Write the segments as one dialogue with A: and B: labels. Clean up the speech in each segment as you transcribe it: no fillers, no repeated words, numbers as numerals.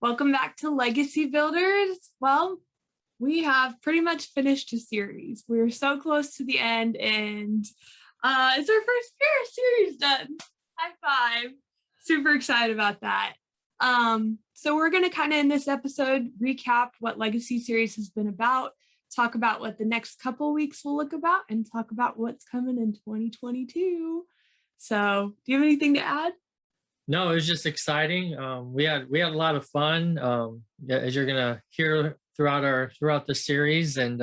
A: Welcome back to Legacy Builders. Well, we have pretty much finished a series. We're so close to the end, and it's our first year series done. High five. Super excited about that. So we're going to kind of in this episode recap what Legacy series has been about, talk about what the next couple weeks will look about, and talk about what's coming in 2022. So do you have anything to add?
B: No, it was just exciting. We had a lot of fun, as you're gonna hear throughout the series, and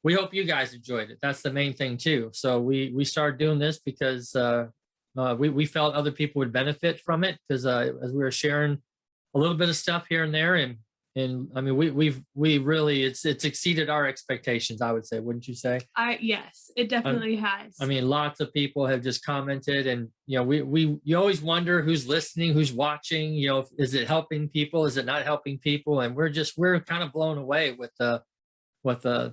B: we hope you guys enjoyed it. That's the main thing too. So we started doing this because we felt other people would benefit from it because as we were sharing a little bit of stuff here and there, and I mean we really it's exceeded our expectations. I would say, wouldn't you say?
A: Yes, it definitely has.
B: I mean, lots of people have just commented, and you always wonder who's listening, who's watching. Is it helping people? Is it not helping people? And we're kind of blown away with the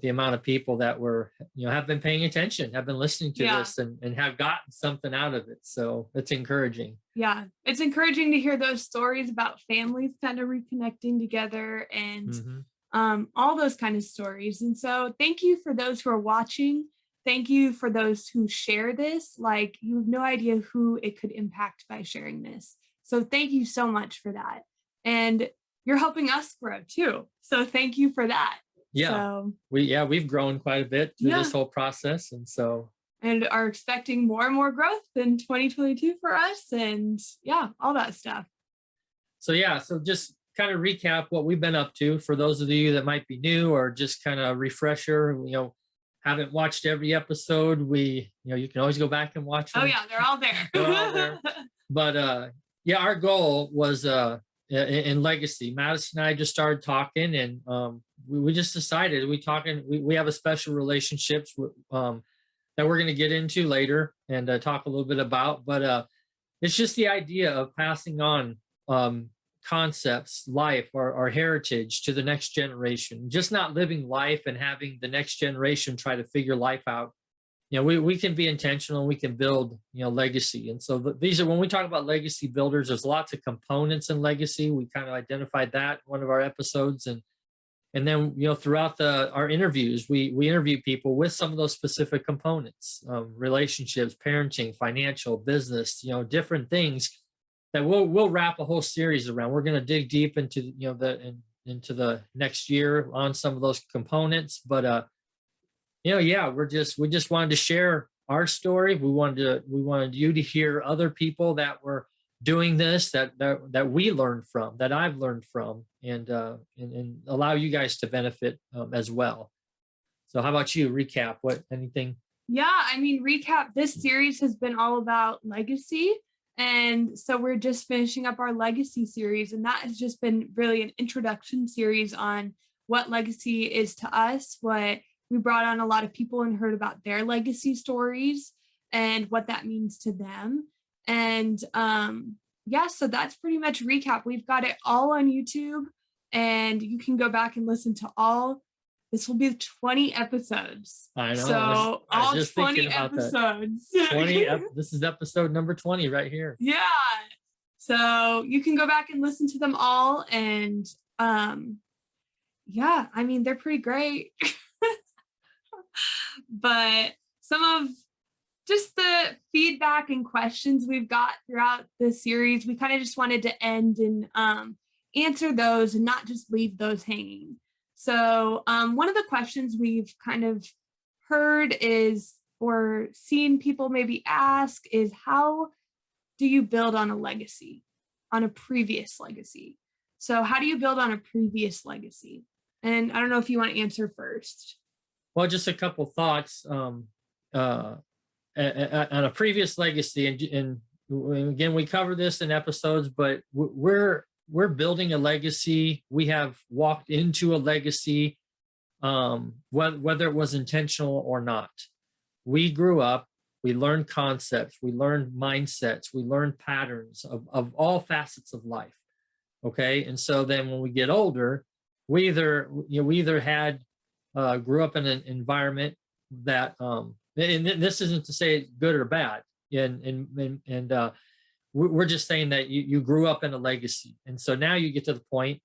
B: amount of people that were have been paying attention, have been listening to this, and have gotten something out of it. So it's encouraging.
A: Yeah, it's encouraging to hear those stories about families kind of reconnecting together and all those kind of stories. And so thank you for those who are watching. Thank you for those who share this. Like, you have no idea who it could impact by sharing this. So thank you so much for that. And you're helping us grow too. So thank you for that.
B: Yeah. So, we've grown quite a bit through this whole process.
A: And are expecting more and more growth in 2022 for us, and all that stuff.
B: So just kind of recap what we've been up to for those of you that might be new, or just kind of refresher, haven't watched every episode. You can always go back and watch them.
A: Oh yeah, they're all there.
B: They're all there. But our goal was in Legacy. Madison and I just started talking, and we just decided we have a special relationships that we're going to get into later and talk a little bit about. But it's just the idea of passing on concepts, life, our heritage to the next generation. Just not living life and having the next generation try to figure life out. We can be intentional. We can build legacy. And so these are, when we talk about legacy builders, there's lots of components in legacy. We kind of identified that in one of our episodes, and then throughout our interviews, we interview people with some of those specific components: relationships, parenting, financial, business, different things that we'll wrap a whole series around. We're going to dig deep into into the next year on some of those components. But we just wanted to share our story. We wanted you to hear other people that were doing this, that we learned from, that I've learned from, and allow you guys to benefit as well. So how about you? Recap anything?
A: Yeah, I mean, recap, this series has been all about legacy. And so we're just finishing up our legacy series, and that has just been really an introduction series on what legacy is to us. What we brought on a lot of people and heard about their legacy stories and what that means to them. And so that's pretty much recap. We've got it all on YouTube, and you can go back and listen to all. This will be 20 episodes.
B: I know.
A: So all 20 episodes.
B: 20. This is episode number 20 right here.
A: Yeah. So you can go back and listen to them all, and I mean, they're pretty great. But some of just the feedback and questions we've got throughout the series, we kind of just wanted to end and answer those and not just leave those hanging. So one of the questions we've kind of heard is, or seen people maybe ask, is how do you build on a legacy, on a previous legacy? So how do you build on a previous legacy? And I don't know if you want to answer first.
B: Well, just a couple thoughts on a previous legacy, and again, we cover this in episodes, but we're building a legacy. We have walked into a legacy, whether it was intentional or not. We grew up, we learned concepts, we learned mindsets, we learned patterns of all facets of life. Okay, and so then when we get older, we either had grew up in an environment that and this isn't to say good or bad, and we're just saying that you grew up in a legacy. And so now you get to the point,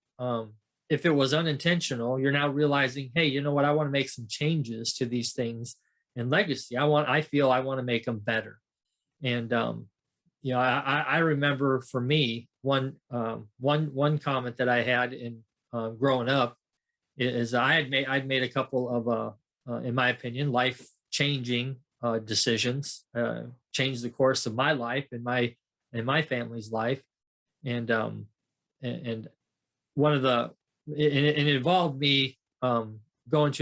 B: if it was unintentional, you're now realizing, hey, you know what? I want to make some changes to these things in legacy. I feel I want to make them better. And, I remember for me, one comment that I had in growing up is I'd made a couple of, in my opinion, life changing decisions, changed the course of my life and my family's life. And and one of the it involved me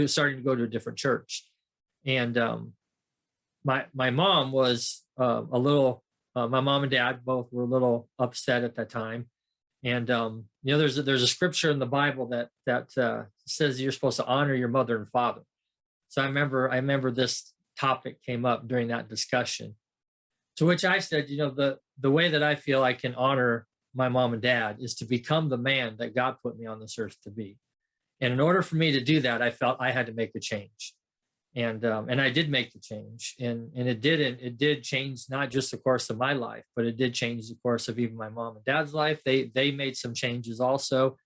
B: starting to go to a different church. And my mom was a little my mom and dad both were a little upset at that time. And there's a scripture in the Bible that says you're supposed to honor your mother and father. So I remember this topic came up during that discussion, to which I said, the way that I feel I can honor my mom and dad is to become the man that God put me on this earth to be. And in order for me to do that, I felt I had to make a change. And I did make the change, and it did change not just the course of my life, but it did change the course of even my mom and dad's life. They made some changes also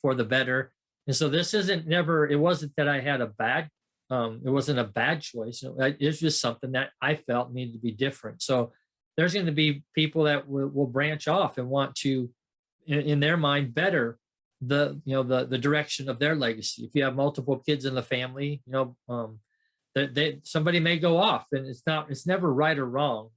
B: for the better. And so it wasn't that I had it wasn't a bad choice. It's just something that I felt needed to be different. So there's going to be people that will branch off and want to, in their mind, better the direction of their legacy. If you have multiple kids in the family, somebody may go off, and it's never right or wrong.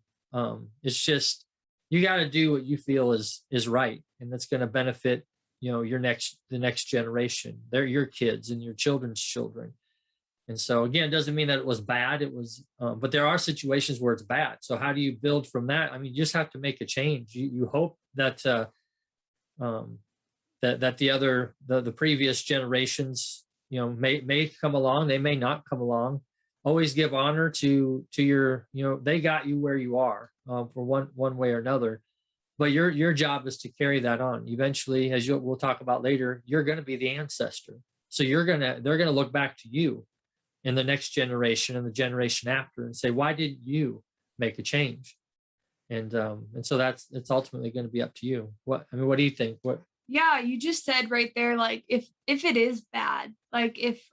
B: It's just, you got to do what you feel is right, and that's going to benefit the next generation. They're your kids and your children's children. And so again, it doesn't mean that it was bad. It was, but there are situations where it's bad. So how do you build from that? I mean, you just have to make a change. You hope that that the previous generations may come along. They may not come along. Always give honor to your, they got you where you are, for one way or another. But your job is to carry that on. Eventually, as we'll talk about later, you're going to be the ancestor. So they're going to look back to you in the next generation and the generation after and say, why didn't you make a change? And so it's ultimately going to be up to you. What do you think?
A: Yeah, you just said right there, like if it is bad, like if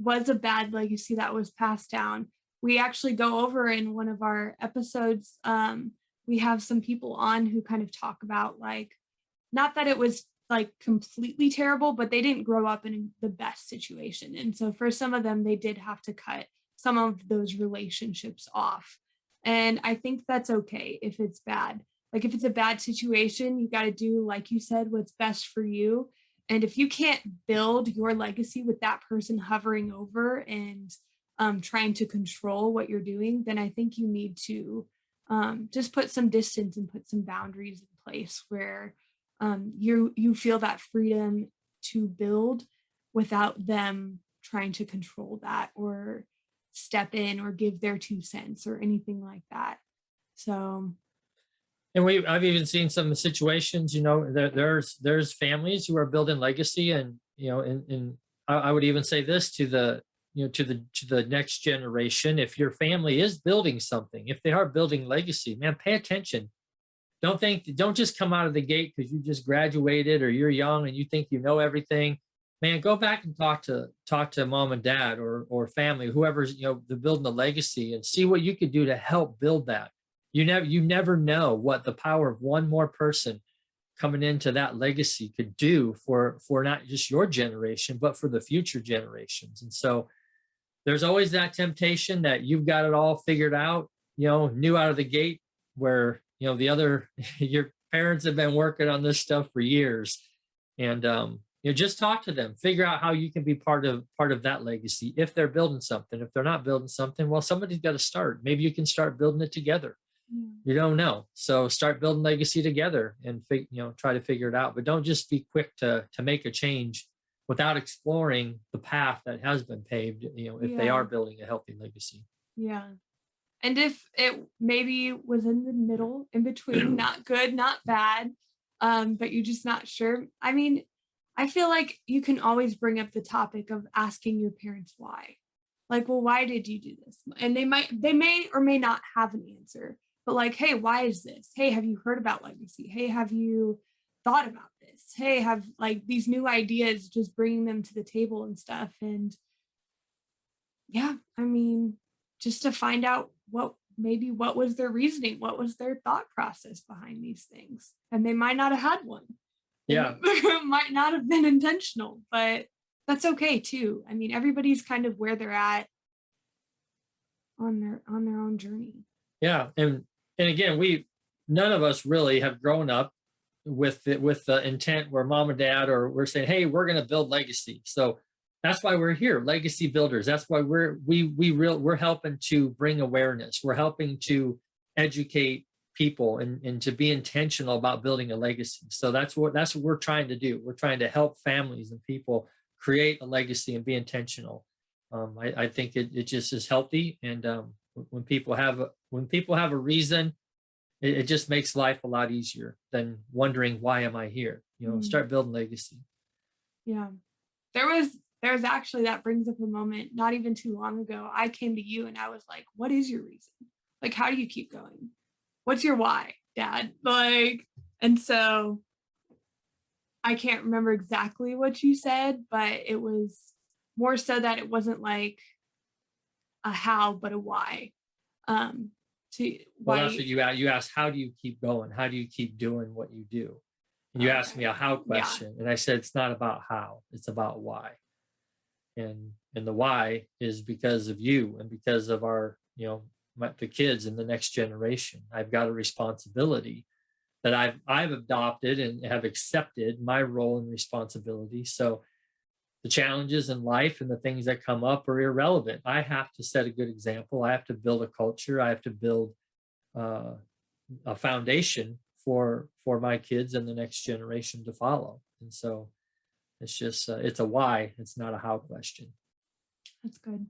A: was a bad legacy that was passed down. We actually go over in one of our episodes, we have some people on who kind of talk about, like, not that it was like completely terrible, but they didn't grow up in the best situation. And so for some of them, they did have to cut some of those relationships off. And I think that's okay if it's bad. Like if it's a bad situation, you got to do, like you said, what's best for you. And if you can't build your legacy with that person hovering over and trying to control what you're doing, then I think you need to just put some distance and put some boundaries in place where you feel that freedom to build without them trying to control that or step in or give their 2 cents or anything like that. So.
B: And I've even seen some situations, there's families who are building legacy, and and I would even say this to the next generation. If your family is building something, if they are building legacy, man, pay attention. Don't just come out of the gate because you just graduated or you're young and you think you know everything. Man, go back and talk to mom and dad or family, whoever's they're building a legacy, and see what you could do to help build that. You never know what the power of one more person coming into that legacy could do for not just your generation, but for the future generations. And so there's always that temptation that you've got it all figured out, new out of the gate, where your parents have been working on this stuff for years. And just talk to them, figure out how you can be part of that legacy. If they're building something, if they're not building something, well, somebody's got to start. Maybe you can start building it together. You don't know. So start building legacy together and try to figure it out. But don't just be quick to make a change without exploring the path that has been paved, if they are building a healthy legacy.
A: Yeah. And if it maybe was in the middle, in between, not good, not bad, but you're just not sure. I mean, I feel like you can always bring up the topic of asking your parents why. Like, well, why did you do this? And they may or may not have an answer. but like, hey, why is this? Hey, have you heard about legacy? Hey, have you thought about this? Hey, have like these new ideas, just bringing them to the table and stuff. And yeah, I mean, just to find out what was their reasoning, what was their thought process behind these things. And they might not have had one.
B: Yeah.
A: It might not have been intentional, but that's okay too. I mean, everybody's kind of where they're at on their own journey.
B: Yeah. And again, none of us really have grown up with the intent where mom and dad, or we're saying, hey, we're going to build legacy. So that's why we're here, legacy builders. That's why we're helping to bring awareness. We're helping to educate people and to be intentional about building a legacy. So that's what we're trying to do. We're trying to help families and people create a legacy and be intentional. I think it just is healthy. And when people have a reason, it just makes life a lot easier than wondering, why am I here? Start building legacy.
A: Yeah. There was actually, that brings up a moment not even too long ago. I came to you and I was like, what is your reason? Like, how do you keep going? What's your why, Dad? Like, and so I can't remember exactly what you said, but it was more so that it wasn't like a how, but a why. To
B: Well,
A: why.
B: that's what you asked. How do you keep going? How do you keep doing what you do? And you asked me a how
A: Yeah.
B: question, and I said it's not about how, it's about why. And the why is because of you and because of our, the kids and the next generation. I've got a responsibility that I've adopted and have accepted my role and responsibility. So the challenges in life and the things that come up are irrelevant. I have to set a good example. I have to build a culture. I have to build uh, a foundation for my kids and the next generation to follow. And so it's just it's a why. It's not a how question.
A: That's good.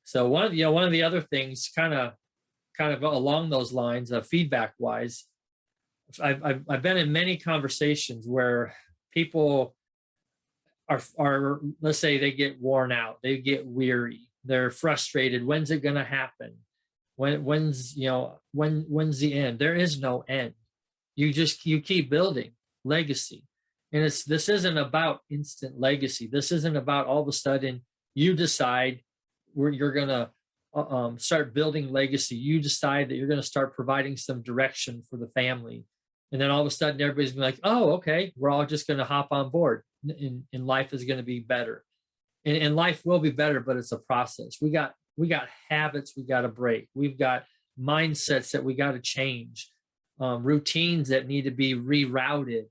B: So one of the other things, kind of along those lines, feedback wise, I've been in many conversations where people are, let's say, they get worn out, they get weary, they're frustrated. When's it going to happen? When's the end? There is no end. You keep building legacy. And this isn't about instant legacy. This isn't about all of a sudden you decide where you're going to start building legacy. You decide that you're going to start providing some direction for the family. And then all of a sudden everybody's gonna be like, oh, okay, we're all just going to hop on board and life is going to be better. And life will be better, but it's a process. We got habits we got to break. We've got mindsets that we got to change, routines that need to be rerouted.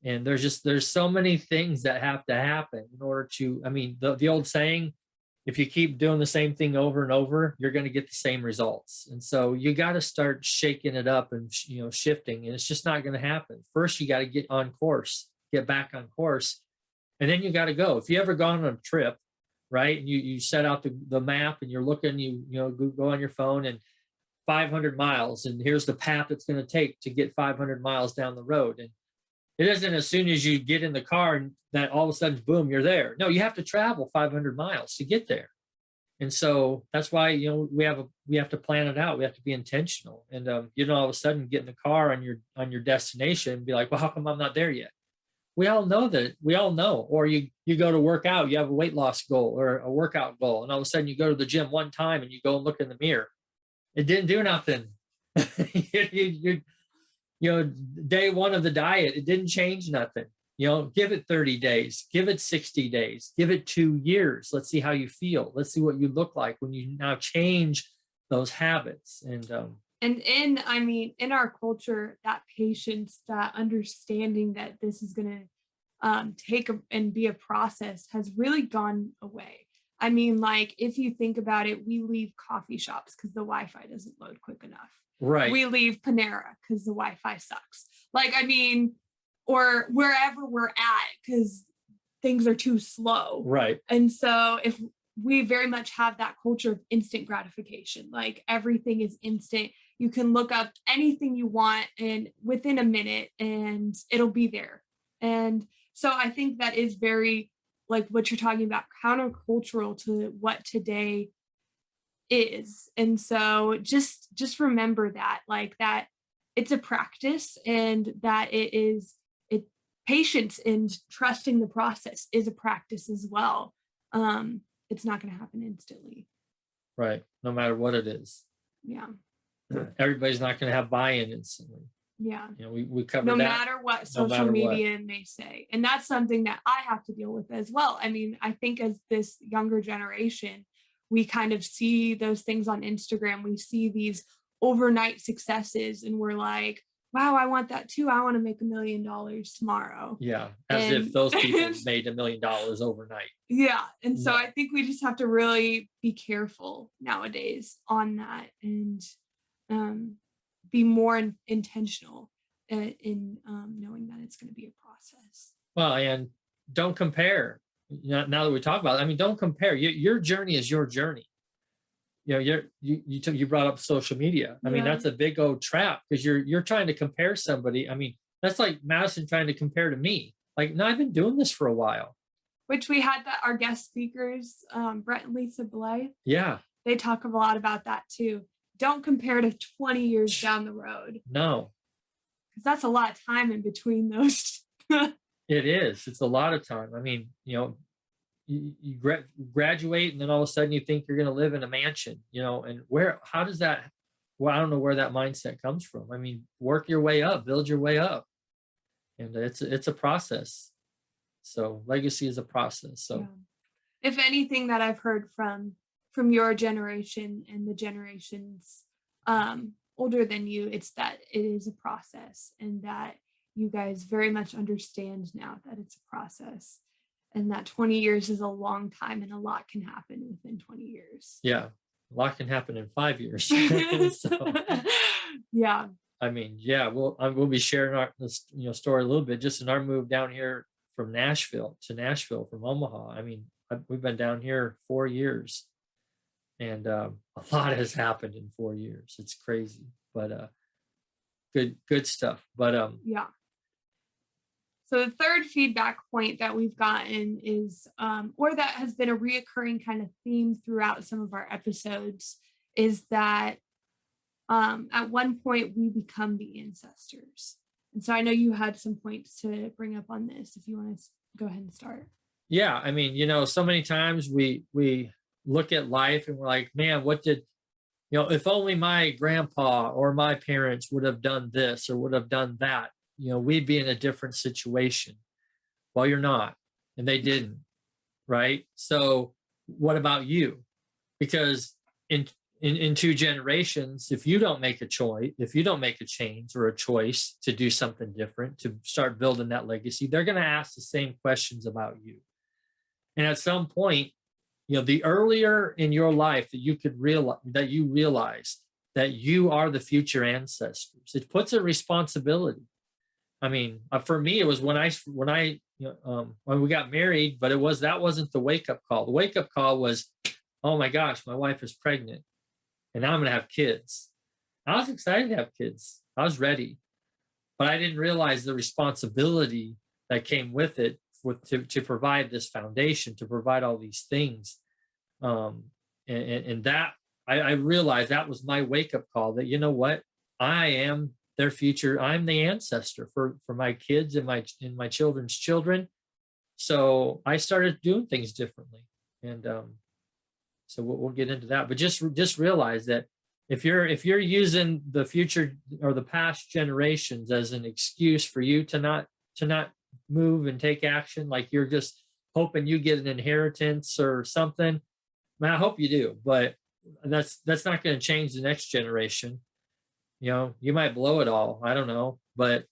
B: And there's so many things that have to happen in order to, I mean, the old saying, if you keep doing the same thing over and over, you're going to get the same results. And so you got to start shaking it up and shifting, and it's just not going to happen. First, you got to get on course, get back on course, and then you got to go. If you ever gone on a trip, right, and you set out the map and you're looking, go on your phone and 500 miles, and here's the path it's going to take to get 500 miles down the road. And it isn't as soon as you get in the car and that all of a sudden, boom, you're there. No, you have to travel 500 miles to get there. And so that's why, we have to plan it out. We have to be intentional. And all of a sudden get in the car on your destination and be like, well, how come I'm not there yet? We all know that. We all know. Or you go to work out, you have a weight loss goal or a workout goal, and all of a sudden you go to the gym one time and you go and look in the mirror. It didn't do nothing. Day one of the diet, it didn't change nothing. Give it 30 days, give it 60 days, give it 2 years. Let's see how you feel. Let's see what you look like when you now change those habits. And
A: in our culture, that patience, that understanding that this is going to take and be a process has really gone away. I mean, like, if you think about it, we leave coffee shops because the Wi-Fi doesn't load quick enough.
B: Right.
A: We leave Panera because the Wi-Fi sucks. Like, I mean, or wherever we're at because things are too slow.
B: Right.
A: And so if we very much have that culture of instant gratification, like everything is instant. You can look up anything you want and within a minute and it'll be there. And so I think that is very, like what you're talking about, countercultural to what today is. And so just remember that, like, that it's a practice, and that it patience and trusting the process is a practice as well. It's not going to happen instantly.
B: Right. No matter what it is.
A: Yeah.
B: Everybody's not going to have buy-in instantly.
A: Yeah.
B: We
A: No
B: covered that
A: matter what
B: no
A: social
B: matter what.
A: media may say. And that's something that I have to deal with as well. I mean, I think as this younger generation, we kind of see those things on Instagram. We see these overnight successes, and we're like, wow, I want that too. I want to make $1 million tomorrow.
B: Yeah. As if
A: And
B: those people made $1 million overnight.
A: yeah. And so
B: No.
A: I think we just have to really be careful nowadays on that, and um, be more intentional in knowing that it's going to be a process.
B: Well, and don't compare. Now that we talk about it, I mean, don't compare. Your journey is your journey. You brought up social media. I mean,
A: Yeah.
B: that's a big old trap, because you're trying to compare somebody. I mean, that's like Madison trying to compare to me. Like, no, I've been doing this for a while.
A: Which we had that our guest speakers, Brett and Lisa Blay,
B: Yeah.
A: they talk a lot about that too. Don't compare to 20 years down the road,
B: No,
A: because that's a lot of time in between those.
B: it is. It's a lot of time. I mean, you graduate, and then all of a sudden you think you're going to live in a mansion, and how does that, well, I don't know where that mindset comes from. I mean, work your way up, build your way up. And it's a process. So legacy is a process. So
A: Yeah. If anything that I've heard from your generation and the generations older than you, it's that it is a process, and that you guys very much understand now that it's a process, and that 20 years is a long time, and a lot can happen within 20 years.
B: Yeah, a lot can happen in 5 years. So,
A: yeah.
B: I mean, yeah, we'll be sharing our story a little bit, just in our move down here from Nashville to Nashville from Omaha. I mean, we've been down here 4 years, and a lot has happened in 4 years. It's crazy, but good stuff. But
A: yeah. So the third feedback point that we've gotten is, or that has been a reoccurring kind of theme throughout some of our episodes, is that at one point we become the ancestors. And so I know you had some points to bring up on this, if you want to go ahead and start.
B: Yeah, I mean, so many times we look at life and we're like, man, what did, if only my grandpa or my parents would have done this or would have done that, we'd be in a different situation. Well, you're not, and they didn't, right? So what about you? Because in 2 generations, if you don't make a choice, if you don't make a change or a choice to do something different, to start building that legacy, they're going to ask the same questions about you. And at some point, the earlier in your life that you realize that you are the future ancestors, it puts a responsibility. I mean, for me, it was when we got married, but that wasn't the wake up call. The wake up call was, oh my gosh, my wife is pregnant, and now I'm going to have kids. I was excited to have kids. I was ready, but I didn't realize the responsibility that came with it, to provide this foundation, to provide all these things. And that I realized that was my wake up call, that, you know what, I am their future. I'm the ancestor for my kids and my children's children. So I started doing things differently. And so we'll get into that, but just realize that if you're using the future or the past generations as an excuse for you to not move and take action, like you're just hoping you get an inheritance or something, man, I hope you do, but that's not going to change the next generation. You might blow it all, I don't know, but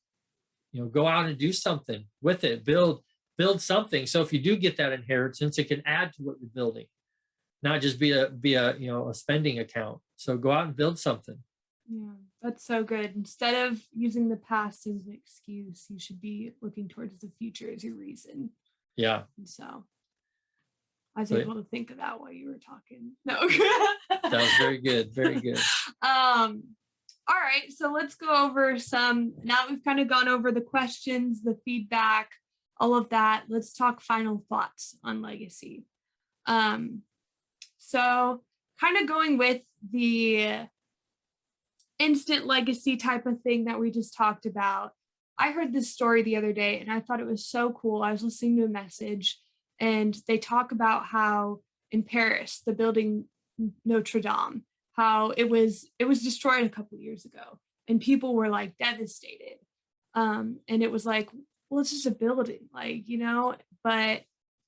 B: go out and do something with it, build something, so if you do get that inheritance, it can add to what you're building, not just be a spending account. So go out and build something.
A: Yeah, that's so good. Instead of using the past as an excuse, you should be looking towards the future as your reason.
B: Yeah.
A: And so I was able to think of that while you were talking. No.
B: That was very good. Very good.
A: All right, so let's go over some, now that we've kind of gone over the questions, the feedback, all of that, let's talk final thoughts on legacy. So kind of going with the instant legacy type of thing that we just talked about, I heard this story the other day and I thought it was so cool. I was listening to a message and they talk about how in Paris, the building Notre Dame, how it was destroyed a couple years ago and people were like devastated. And it was like, well, it's just a building, like, but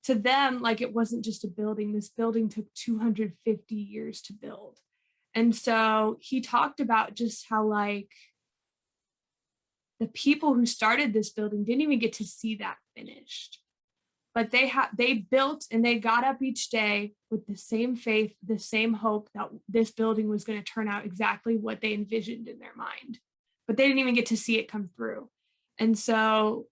A: to them, like it wasn't just a building. This building took 250 years to build. And so he talked about just how like the people who started this building didn't even get to see that finished. But they built and they got up each day with the same faith, the same hope that this building was going to turn out exactly what they envisioned in their mind. But they didn't even get to see it come through. And so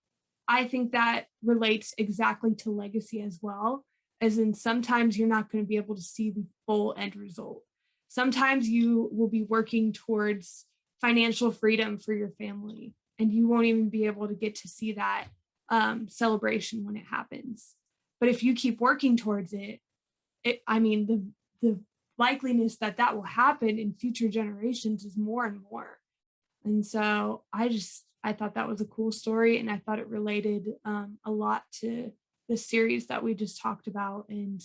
A: I think that relates exactly to legacy as well, as in sometimes you're not going to be able to see the full end result. Sometimes you will be working towards financial freedom for your family, and you won't even be able to get to see that celebration when it happens. But if you keep working towards it, I mean, the likeliness that that will happen in future generations is more and more. And so I thought that was a cool story, and I thought it related a lot to the series that we just talked about, and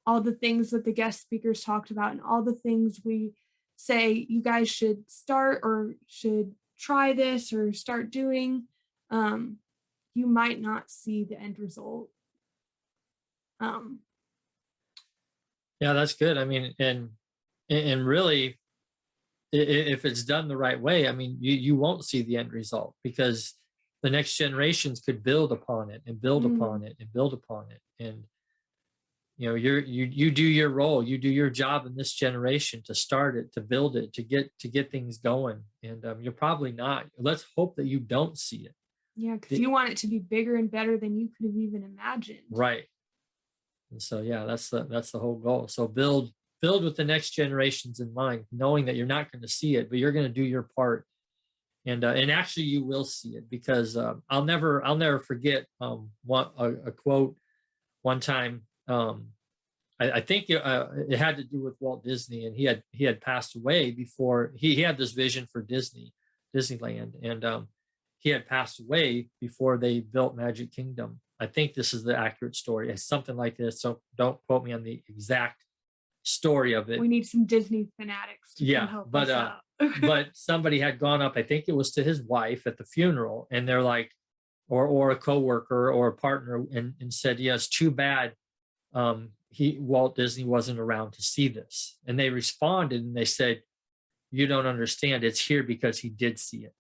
A: all the things that the guest speakers talked about, and all the things we say you guys should start or should try this or start doing. You might not see the end result. Um,
B: Yeah, that's good. I mean, and really, if it's done the right way, I mean, you won't see the end result because the next generations could build upon it and build
A: mm,
B: upon it and build upon it. And you do your role, you do your job in this generation to start it, to build it, to get things going. And you're probably not. Let's hope that you don't see it.
A: yeah, because you want it to be bigger and better than you could have even imagined.
B: Right. And so yeah, that's the whole goal. So build with the next generations in mind, knowing that you're not going to see it, but you're going to do your part. And actually you will see it because I'll never forget a quote one time. I think it had to do with Walt Disney, and he had passed away before he had this vision for Disneyland, and he had passed away before they built Magic Kingdom. I think this is the accurate story. It's something like this, so don't quote me on the exact story of it.
A: We need some Disney fanatics to come
B: Yeah,
A: help
B: but
A: us out.
B: but somebody had gone up, I think it was to his wife at the funeral, and they're like, or a coworker or a partner, and said, yes, too bad Walt Disney wasn't around to see this. And they responded and they said, you don't understand, it's here because he did see it.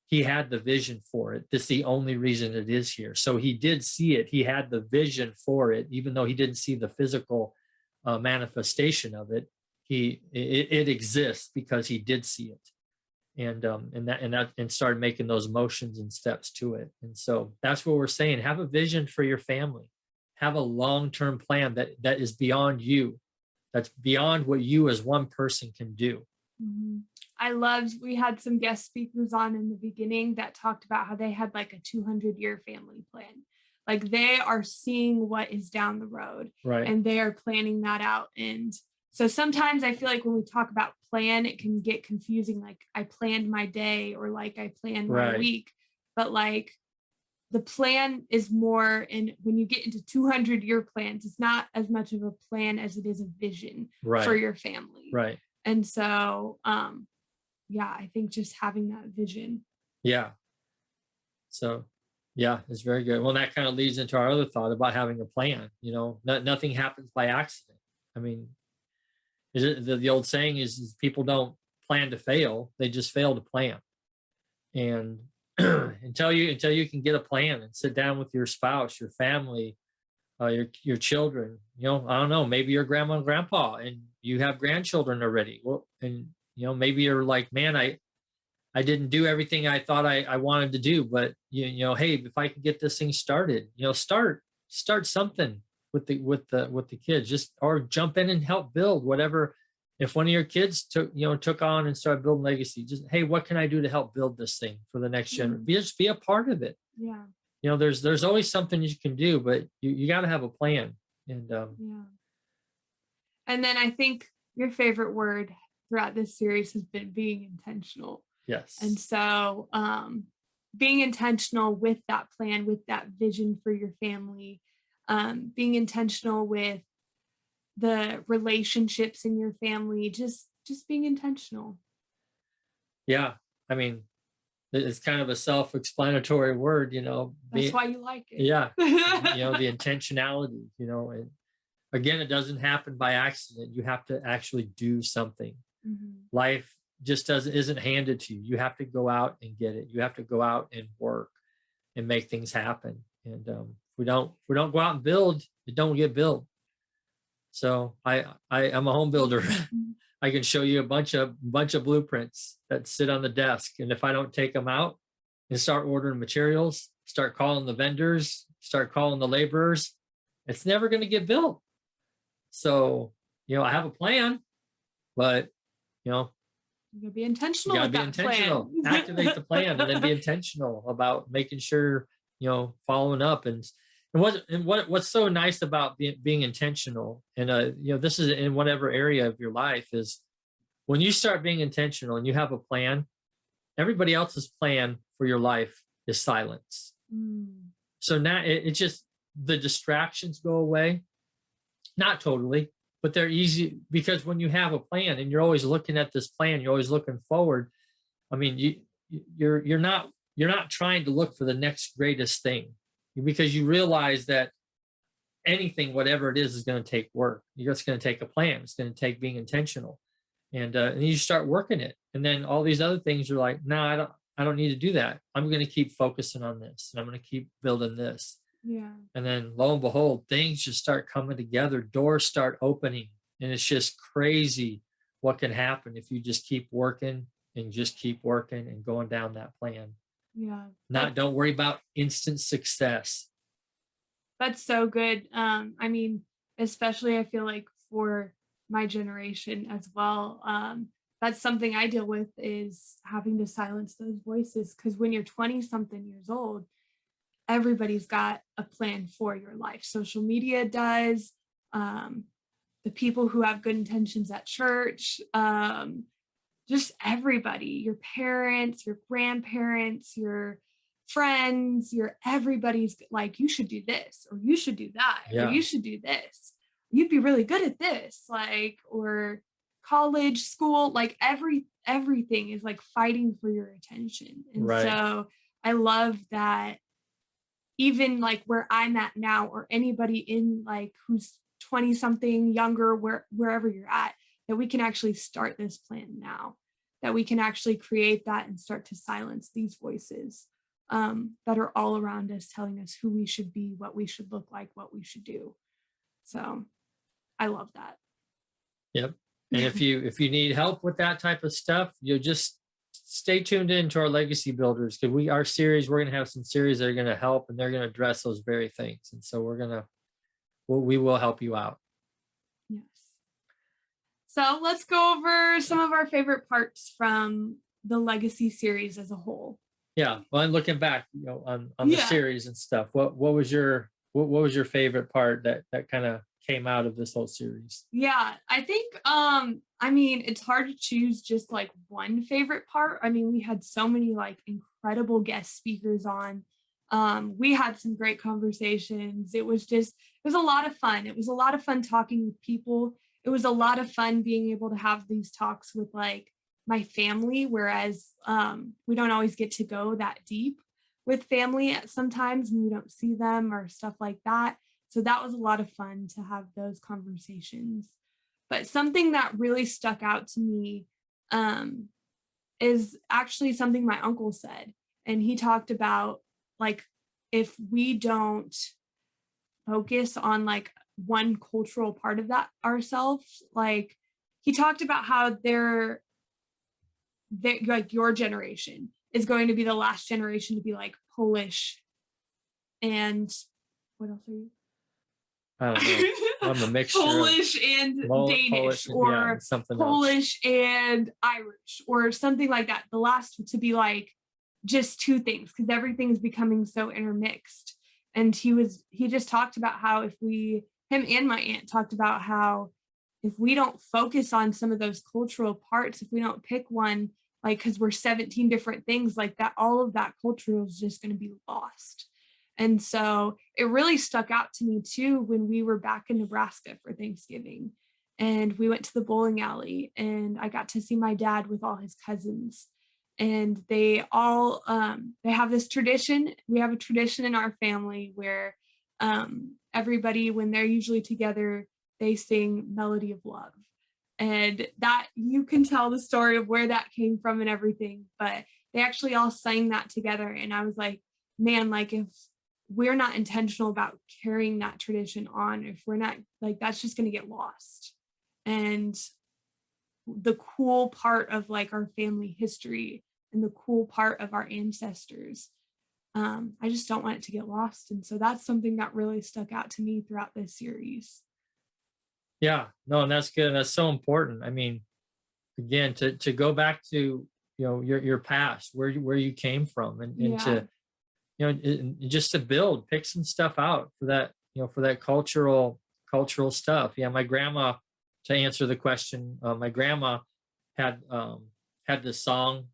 B: He had the vision for it. This is the only reason it is here. So he did see it. He had the vision for it, even though he didn't see the physical manifestation of it. It exists because he did see it, and started making those motions and steps to it. And so that's what we're saying. Have a vision for your family. Have a long-term plan that is beyond you. That's beyond what you as one person can do.
A: Mhm. We had some guest speakers on in the beginning that talked about how they had like a 200-year family plan. Like they are seeing what is down the road,
B: Right.
A: and they are planning that out. And so sometimes I feel like when we talk about plan, it can get confusing. Like I planned my day or like I planned my
B: Right.
A: week, but like the plan is more, and when you get into 200-year plans, it's not as much of a plan as it is a vision for
B: Right.
A: your family.
B: Right.
A: And so yeah, I think just having that vision.
B: Yeah. So yeah, it's very good. Well, that kind of leads into our other thought about having a plan. Nothing happens by accident. I mean, is it the old saying is people don't plan to fail, they just fail to plan. And until you can get a plan and sit down with your spouse, your family, your children, I don't know, maybe your grandma and grandpa, and you have grandchildren already. Well, and maybe you're like, man, I didn't do everything I thought I wanted to do, but hey, if I can get this thing started, start something with the kids, just or jump in and help build whatever. If one of your kids took on and started building legacy, just, hey, what can I do to help build this thing for the next generation? Just be a part of it.
A: Yeah.
B: There's always something you can do, but you got to have a plan. And
A: Yeah. And then I think your favorite word throughout this series has been being intentional. And
B: Yes.
A: so being intentional with that plan, with that vision for your family, being intentional with the relationships in your family, just being intentional.
B: Yeah. I mean, it's kind of a self-explanatory word,
A: That's why you like it.
B: yeah, the intentionality, and again, it doesn't happen by accident. You have to actually do something.
A: Mhm.
B: Life just doesn't isn't handed to you. You have to go out and get it. You have to go out and work and make things happen. And if we don't go out and build, it don't get built. So I'm a home builder.
A: Mhm.
B: I can show you a bunch of blueprints that sit on the desk, and if I don't take them out and start ordering materials, start calling the vendors, start calling the laborers, it's never going to get built. So I have a plan, but you know
A: You gotta be
B: you
A: intentional
B: got to
A: with
B: be
A: that plan.
B: intentional. Activate the plan, and then be intentional about making sure following up. And what's so nice about being intentional, and this is in whatever area of your life, is when you start being intentional and you have a plan, everybody else's plan for your life is silence.
A: Mm,
B: So now it just, the distractions go away. Not totally, but they're easy, because when you have a plan and you're always looking at this plan, you're always looking forward. I mean, you're not trying to look for the next greatest thing, because you realize that anything, whatever it is going to take work. It's going to take a plan. It's going to take being intentional, and you start working it, and then all these other things are like, no, I don't need to do that. I'm going to keep focusing on this, and I'm going to keep building this.
A: yeah.
B: And then lo and behold, things just start coming together, doors start opening, and it's just crazy what can happen if you just keep working and just keep working and going down that plan.
A: Yeah.
B: Don't worry about instant success.
A: That's so good. I mean, especially I feel like for my generation as well. That's something I deal with, is having to silence those voices, because when you're 20 something years old, everybody's got a plan for your life. Social media does. Um, the people who have good intentions at church, just everybody, your parents, your grandparents, your friends, your everybody's like, you should do this, or you should do that, or
B: Yeah,
A: you should do this. You'd be really good at this, like, or college, school, like everything is like fighting for your attention. And
B: right.
A: so I love that even like where I'm at now, or anybody in like who's 20 something younger, wherever you're at, that we can actually start this plan now, that we can actually create that and start to silence these voices that are all around us telling us who we should be, what we should look like, what we should do. So I love that.
B: Yep. And if you need help with that type of stuff, you just stay tuned in to our legacy builders, because we're going to have some series that are going to help, and they're going to address those very things. And so we will help you out.
A: Yes. So let's go over some of our favorite parts from the legacy series as a whole.
B: Yeah. Well, and looking back, on the
A: Yeah.
B: series and stuff, what was your favorite part that kind of came out of this whole series?
A: Yeah, I think I mean, it's hard to choose just like one favorite part. I mean, we had so many like incredible guest speakers on. We had some great conversations. It was a lot of fun. It was a lot of fun talking with people. It was a lot of fun being able to have these talks with like my family, whereas we don't always get to go that deep with family sometimes, and we don't see them or stuff like that. So that was a lot of fun to have those conversations. But something that really stuck out to me um, is actually something my uncle said. And he talked about like, if we don't focus on like one cultural part of that ourselves, like he talked about how they're like your generation is going to be the last generation to be like Polish and what else are you?
B: I don't know. I'm a mixture of
A: Polish and Danish,
B: Polish, and yeah,
A: or
B: and something else.
A: Polish and Irish, or something like that. The last to be like just two things, because everything's becoming so intermixed. And he just talked about how if we, him and my aunt talked about how if we don't focus on some of those cultural parts, if we don't pick one, like, because we're 17 different things like that, all of that culture is just going to be lost. And so it really stuck out to me too when we were back in Nebraska for Thanksgiving. And we went to the bowling alley and I got to see my dad with all his cousins. And they have this tradition. We have a tradition in our family where everybody, when they're usually together, they sing Melody of Love. And that, you can tell the story of where that came from and everything, but they actually all sang that together. And I was like, man, like, if we're not intentional about carrying that tradition on, if we're not, like, that's just going to get lost. And the cool part of like our family history and the cool part of our ancestors, I just don't want it to get lost. And so that's something that really stuck out to me throughout this series.
B: Yeah, no, and that's good. That's so important. I mean, again, to go back to, your past, where you came from, and
A: Yeah.
B: to, just to pick some stuff out for that, for that cultural stuff. Yeah, my grandma, to answer the question, my grandma had this song,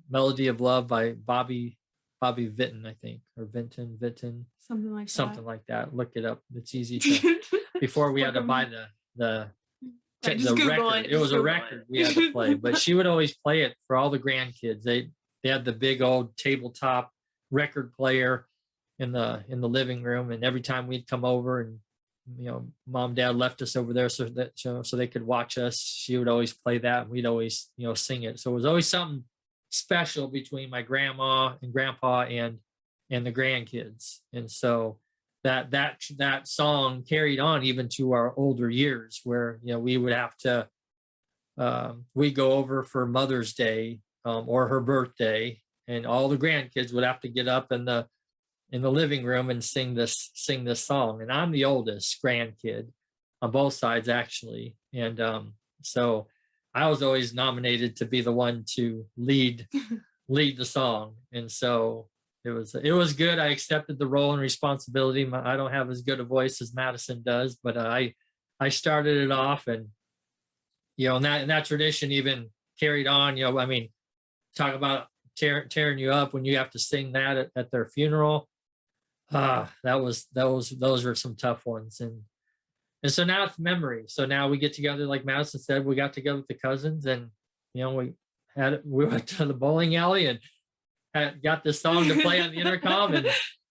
B: "Melody of Love" by Bobby Vinton, I think, or Vinton,
A: Something like
B: something
A: that.
B: like that. Look it up. It's easy to. Before we had to buy the
A: Right,
B: the
A: just Google
B: record.
A: it.
B: It
A: Just
B: was a
A: Google
B: record we had to play, but
A: it.
B: she would always play it for all the grandkids. They had the big old tabletop record player in the living room, and every time we'd come over and, mom dad left us over there so they could watch us, she would always play that, and we'd always, sing it. So it was always something special between my grandma and grandpa and the grandkids. And so that song carried on even to our older years, where, we would have to, we go over for Mother's Day, or her birthday, and all the grandkids would have to get up in the living room and sing this song. And I'm the oldest grandkid on both sides, actually. And so I was always nominated to be the one to lead the song. And so it was good. I accepted the role and responsibility. I don't have as good a voice as Madison does, but I started it off, and, and that tradition even carried on. I mean, talk about tearing you up when you have to sing that at their funeral. Those were some tough ones. And so now it's memory. So now we get together, like Madison said, we got together with the cousins, and, we went to the bowling alley and got this song to play on the intercom, and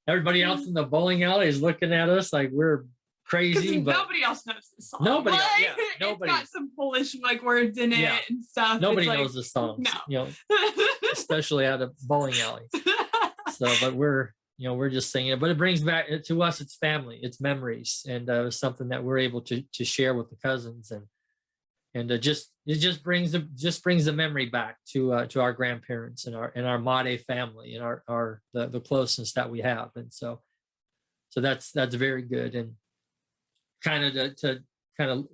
B: everybody else in the bowling alley is looking at us like we're crazy, but
A: nobody else knows this song.
B: nobody,
A: Like,
B: yeah, nobody.
A: It's got some Polish like words in it,
B: Yeah.
A: and stuff.
B: Nobody
A: It's
B: knows
A: like,
B: the songs,
A: no.
B: especially at a bowling alley. So, but we're just singing it. But it brings back to us, it's family, it's memories, and it's something that we're able to share with the cousins, and it just brings the memory back to our grandparents and our Made family and the closeness that we have. And so that's very good. And kind of to kind of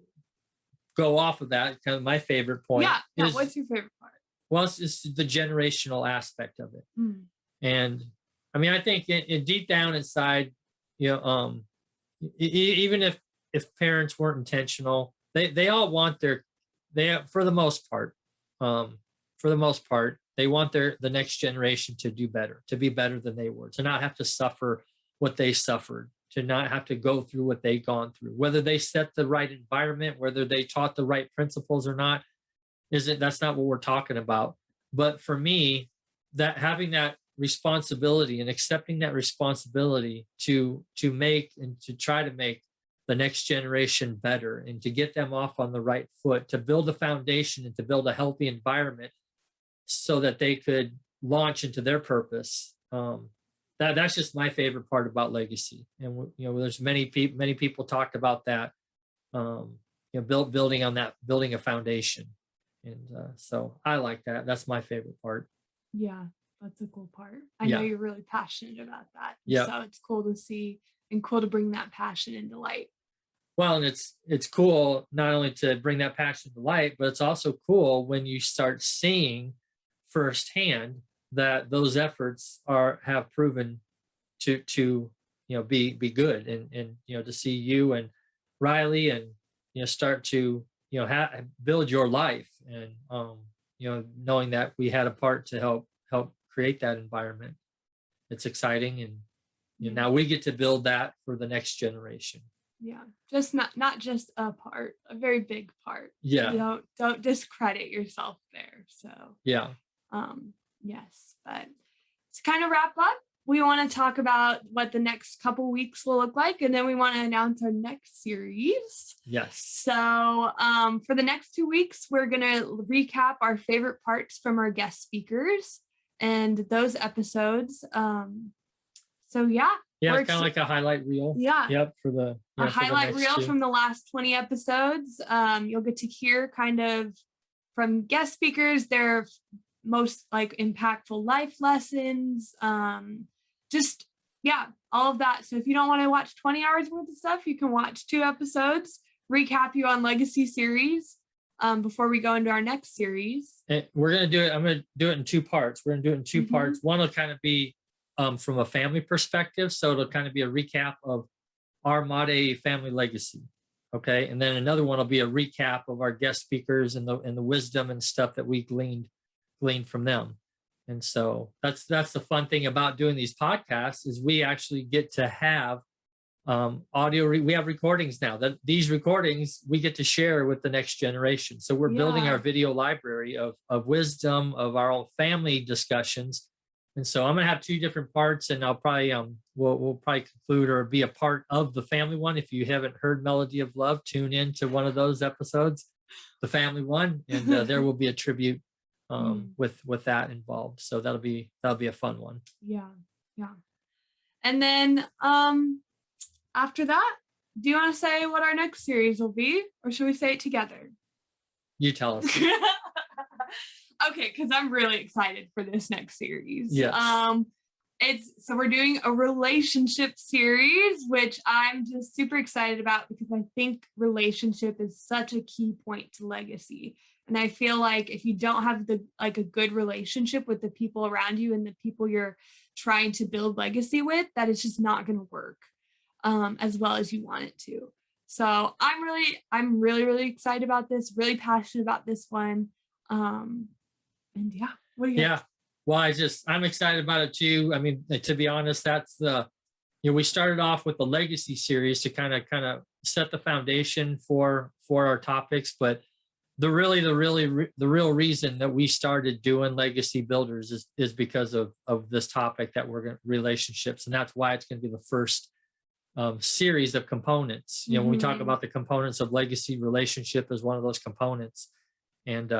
B: go off of that, kind of my favorite point.
A: Yeah. What's your favorite part?
B: Well, it's the generational aspect of it. And I mean, I think in deep down inside, even if parents weren't intentional, they all want for the most part, they want the next generation to do better, to be better than they were, to not have to suffer what they suffered, to not have to go through what they've gone through, whether they set the right environment, whether they taught the right principles or not. That's not what we're talking about. But for me, that having that responsibility and accepting that responsibility to make and to try to make the next generation better, and to get them off on the right foot, to build a foundation and to build a healthy environment so that they could launch into their purpose. That's just my favorite part about legacy. And there's many people talked about that. Building on that, building a foundation. And so I like that. That's my favorite part.
A: Yeah, that's a cool part. I know you're really passionate about that.
B: Yeah.
A: So it's cool to see and cool to bring that passion into light.
B: Well, and it's cool not only to bring that passion to light, but it's also cool when you start seeing firsthand that those efforts have proven to be good, and to see you and Riley and start to build your life, and knowing that we had a part to help create that environment. It's exciting, and now we get to build that for the next generation.
A: Yeah, just not just a part, a very big part.
B: Yeah.
A: You don't discredit yourself there. So
B: yeah.
A: Yes, but to kind of wrap up, we want to talk about what the next couple weeks will look like, and then we want to announce our next series.
B: Yes.
A: So for the next 2 weeks, we're going to recap our favorite parts from our guest speakers and those episodes. So yeah.
B: Yeah, it's kind of like a highlight reel.
A: Yeah.
B: Yep. For the
A: highlight reel from the last 20 episodes. You'll get to hear kind of from guest speakers their most like impactful life lessons. Just all of that. So if you don't want to watch 20 hours worth of stuff, you can watch 2 episodes, recap you on Legacy series before we go into our next series.
B: And we're gonna do it. I'm gonna do it in 2 parts. We're gonna do it in 2 parts. One will kind of be from a family perspective, so it'll kind of be a recap of our Made family legacy, okay, and then another one will be a recap of our guest speakers and the wisdom and stuff that we gleaned from them. And so that's the fun thing about doing these podcasts, is we actually get to have audio. We have recordings now, that these recordings we get to share with the next generation. So we're building our video library of wisdom, of our own family discussions. And so I'm going to have 2 different parts, and I'll probably we'll probably conclude or be a part of the family one. If you haven't heard Melody of Love, tune in to one of those episodes, the family one, and there will be a tribute with that involved. So that'll be a fun one. Yeah.
A: And then after that, do you want to say what our next series will be, or should we say it together?
B: You tell us.
A: Okay, because I'm really excited for this next series.
B: Yes.
A: So we're doing a relationship series, which I'm just super excited about, because I think relationship is such a key point to legacy. And I feel like if you don't have a good relationship with the people around you and the people you're trying to build legacy with, that it's just not going to work as well as you want it to. So I'm really, really excited about this, really passionate about this one. And what do you think?
B: Well, I'm excited about it too. I mean, to be honest, that's we started off with the legacy series to kind of set the foundation for our topics, but the real reason that we started doing legacy builders is because of this topic that we're going relationships, and that's why it's going to be the first series of components. When we talk about the components of legacy, relationship is one of those components, and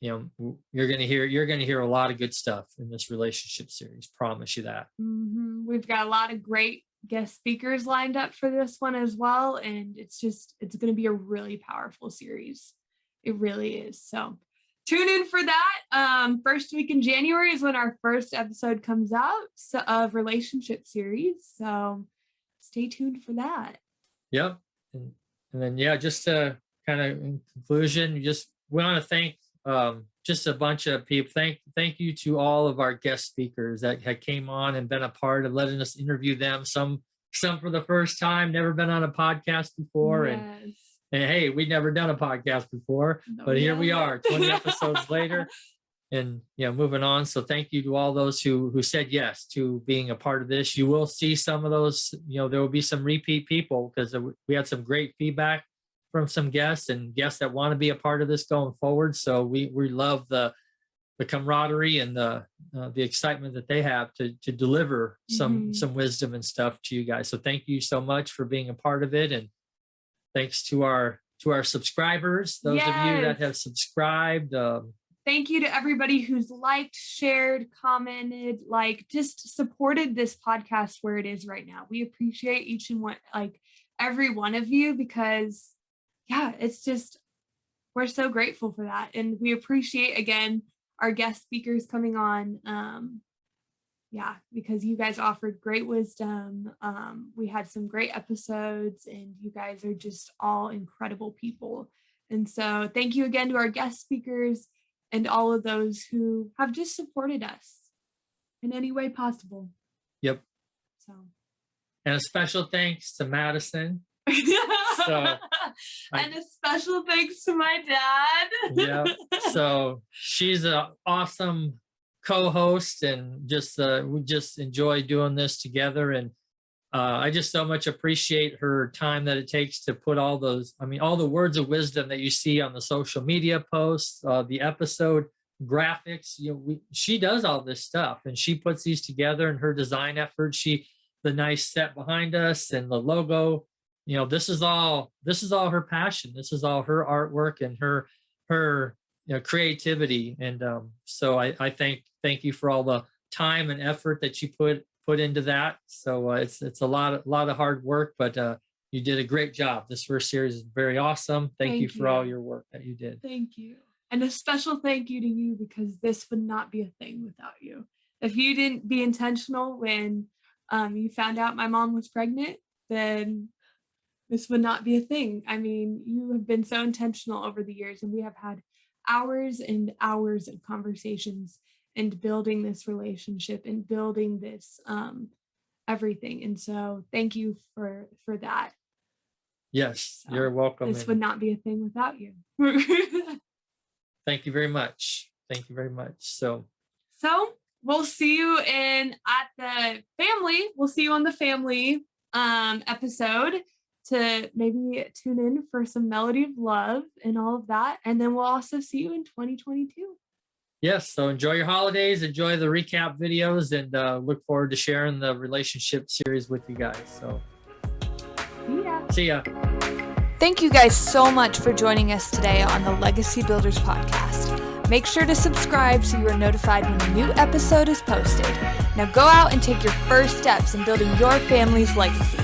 B: you're going to hear a lot of good stuff in this relationship series. Promise you that.
A: We've got a lot of great guest speakers lined up for this one as well, and it's going to be a really powerful series. It really is. So tune in for that. First week in January is when our first episode comes out of relationship series. So stay tuned for that.
B: Yep. And then just to kind of in conclusion, we want to thank just a bunch of people. Thank you to all of our guest speakers that had came on and been a part of letting us interview them. Some for the first time, never been on a podcast before.
A: Yes.
B: And hey, we'd never done a podcast before, but here we are 20 episodes later, and moving on. So thank you to all those who said yes to being a part of this. You will see some of those, there will be some repeat people, because we had some great feedback from some guests that want to be a part of this going forward. So we love the camaraderie and the excitement that they have to deliver some wisdom and stuff to you guys. So thank you so much for being a part of it, and thanks to our subscribers, those of you that have subscribed.
A: Thank you to everybody who's liked, shared, commented, just supported this podcast where it is right now. We appreciate each and every one of you, because it's just, we're so grateful for that. And we appreciate, again, our guest speakers coming on. Because you guys offered great wisdom. We had some great episodes, and you guys are just all incredible people. And so thank you again to our guest speakers and all of those who have just supported us in any way possible.
B: Yep.
A: So.
B: And a special thanks to Madison So
A: and a special thanks to my dad.
B: Yeah. So she's an awesome co-host, and just we just enjoy doing this together. And I just so much appreciate her time that it takes to put all those, all the words of wisdom that you see on the social media posts, the episode graphics. She does all this stuff, and she puts these together, and her design effort, the nice set behind us and the logo. This is all her passion. This is all her artwork and her creativity. And so I thank you for all the time and effort that you put into that. So it's a lot of hard work, but you did a great job. This first series is very awesome. Thank you for all your work that you did.
A: Thank you. And a special thank you to you, because this would not be a thing without you. If you didn't be intentional when you found out my mom was pregnant, then this would not be a thing. You have been so intentional over the years, and we have had hours and hours of conversations and building this relationship and building this everything. And so thank you for that.
B: Yes, so you're welcome.
A: This would not be a thing without you.
B: Thank you very much. Thank you very much. So
A: we'll see you at the family. We'll see you on the family episode, to maybe tune in for some Melody of Love and all of that. And then we'll also see you in 2022.
B: Yes. So enjoy your holidays, enjoy the recap videos, and look forward to sharing the relationship series with you guys. So see ya.
C: Thank you guys so much for joining us today on the Legacy Builders podcast. Make sure to subscribe so you are notified when a new episode is posted. Now go out and take your first steps in building your family's legacy.